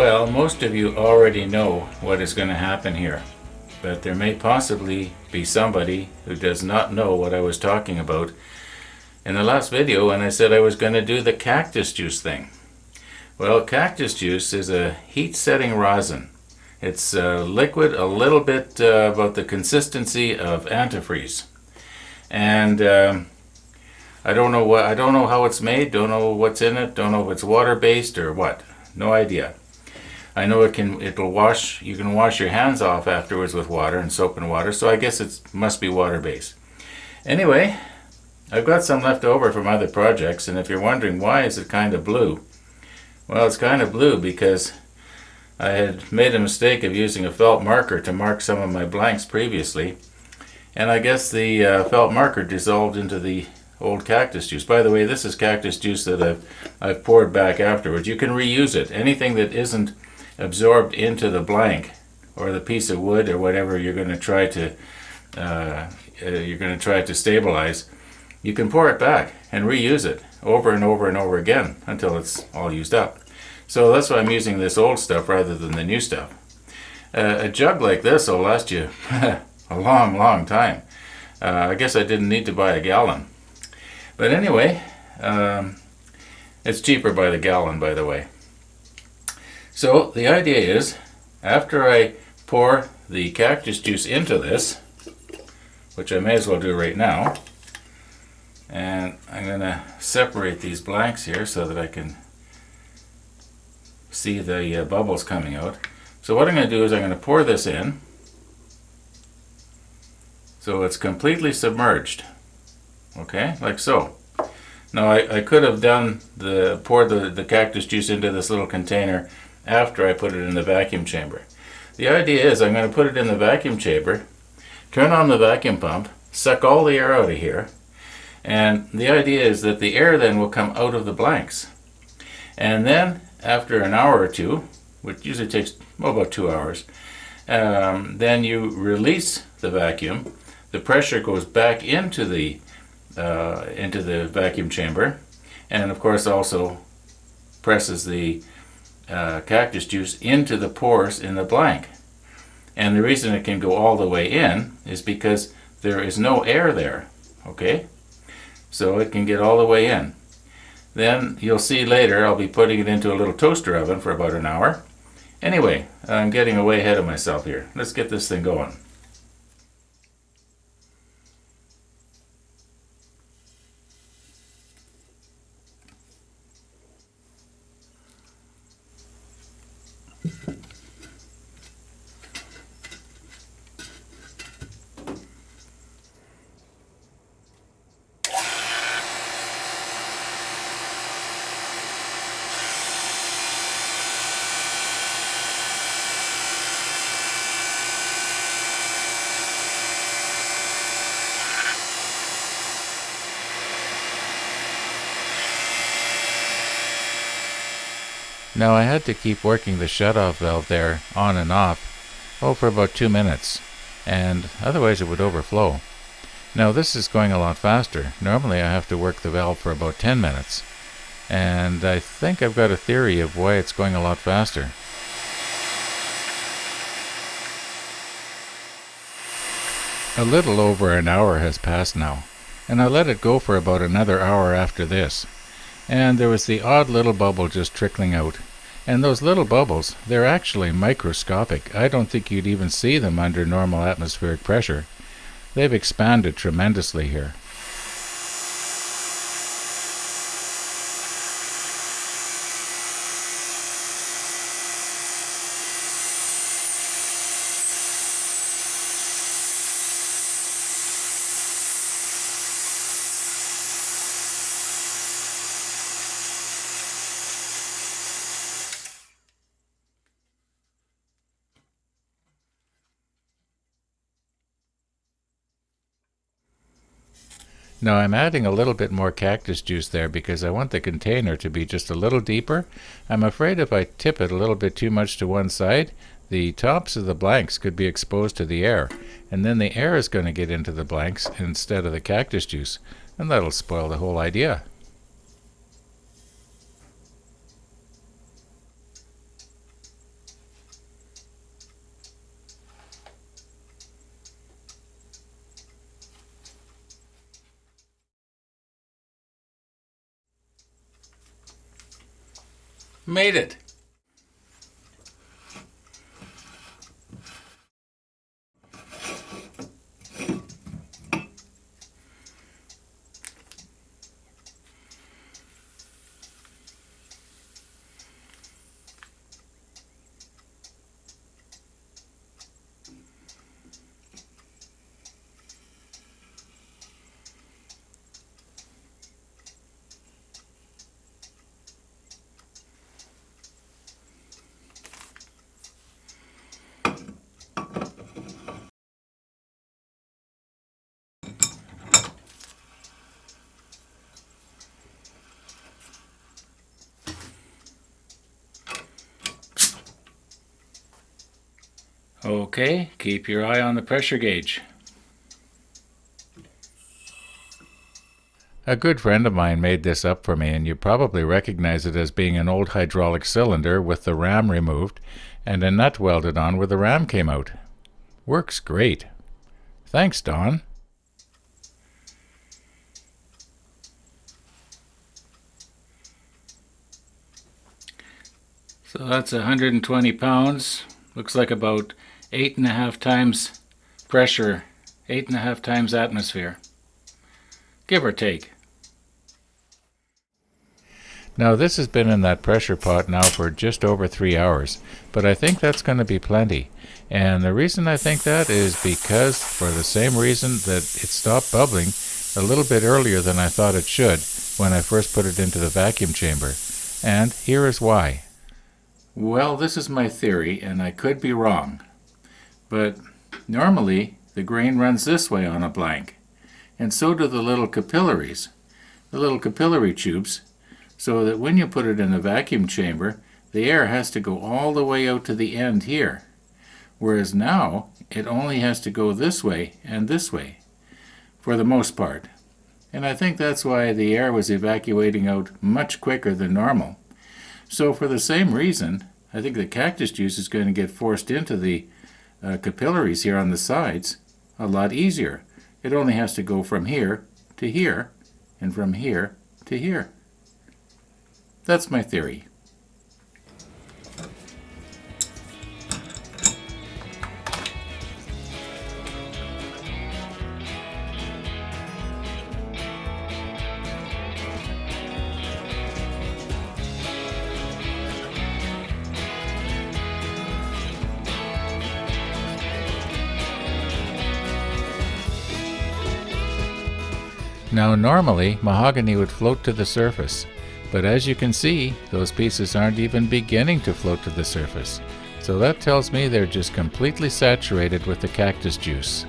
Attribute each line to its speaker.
Speaker 1: Well, most of you already know what is going to happen here, but there may possibly be somebody who does not know what I was talking about in the last video when I said I was going to do the cactus juice thing. Well, cactus juice is a heat-setting rosin. It's liquid, a little bit about the consistency of antifreeze, and I don't know how it's made, don't know what's in it, don't know if it's water-based or what. No idea. I know it'll wash. You can wash your hands off afterwards with water and soap and water, so I guess it must be water-based. Anyway, I've got some left over from other projects, and if you're wondering why is it kind of blue, well, it's kind of blue because I had made a mistake of using a felt marker to mark some of my blanks previously, and I guess the felt marker dissolved into the old cactus juice. By the way, this is cactus juice that I've poured back afterwards. You can reuse it. Anything that isn't absorbed into the blank or the piece of wood or whatever you're going to try to stabilize, you can pour it back and reuse it over and over and over again until it's all used up. So that's why I'm using this old stuff rather than the new stuff. A jug like this will last you a long time. I guess I didn't need to buy a gallon. But anyway, it's cheaper by the gallon, by the way. So the idea is, after I pour the cactus juice into this, which I may as well do right now, and I'm going to separate these blanks here so that I can see the bubbles coming out. So what I'm going to do is I'm going to pour this in so it's completely submerged. Okay, like so. Now I could have poured the cactus juice into this little container after I put it in the vacuum chamber. The idea is I'm going to put it in the vacuum chamber, turn on the vacuum pump, suck all the air out of here, and the idea is that the air then will come out of the blanks. And then after an hour or two, which usually takes about 2 hours, then you release the vacuum. The pressure goes back into the vacuum chamber, and of course also presses the cactus juice into the pores in the blank. And the reason it can go all the way in is because there is no air there. Okay, so it can get all the way in. Then you'll see later I'll be putting it into a little toaster oven for about an hour. Anyway, I'm getting way ahead of myself here. Let's get this thing going. Now I had to keep working the shutoff valve there on and off, for about 2 minutes, and otherwise it would overflow. Now this is going a lot faster. Normally I have to work the valve for about 10 minutes, and I think I've got a theory of why it's going a lot faster. A little over an hour has passed now, and I let it go for about another hour after this, and there was the odd little bubble just trickling out. And those little bubbles, they're actually microscopic. I don't think you'd even see them under normal atmospheric pressure. They've expanded tremendously here. Now I'm adding a little bit more cactus juice there because I want the container to be just a little deeper. I'm afraid if I tip it a little bit too much to one side, the tops of the blanks could be exposed to the air, and then the air is going to get into the blanks instead of the cactus juice, and that'll spoil the whole idea. Made it! Okay, keep your eye on the pressure gauge. A good friend of mine made this up for me, and you probably recognize it as being an old hydraulic cylinder with the ram removed and a nut welded on where the ram came out. Works great. Thanks, Don. So that's 120 pounds. Looks like about 8.5 times pressure, 8.5 times atmosphere. Give or take. Now this has been in that pressure pot now for just over 3 hours, but I think that's going to be plenty. And the reason I think that is because, for the same reason that it stopped bubbling a little bit earlier than I thought it should when I first put it into the vacuum chamber. And here is why. Well, this is my theory, and I could be wrong. But normally the grain runs this way on a blank, and so do the little capillaries, the little capillary tubes, so that when you put it in the vacuum chamber, the air has to go all the way out to the end here, whereas now it only has to go this way and this way, for the most part. And I think that's why the air was evacuating out much quicker than normal. So for the same reason, I think the cactus juice is going to get forced into the capillaries here on the sides a lot easier. It only has to go from here to here, and from here to here. That's my theory. Now normally, mahogany would float to the surface, but as you can see, those pieces aren't even beginning to float to the surface. So that tells me they're just completely saturated with the cactus juice.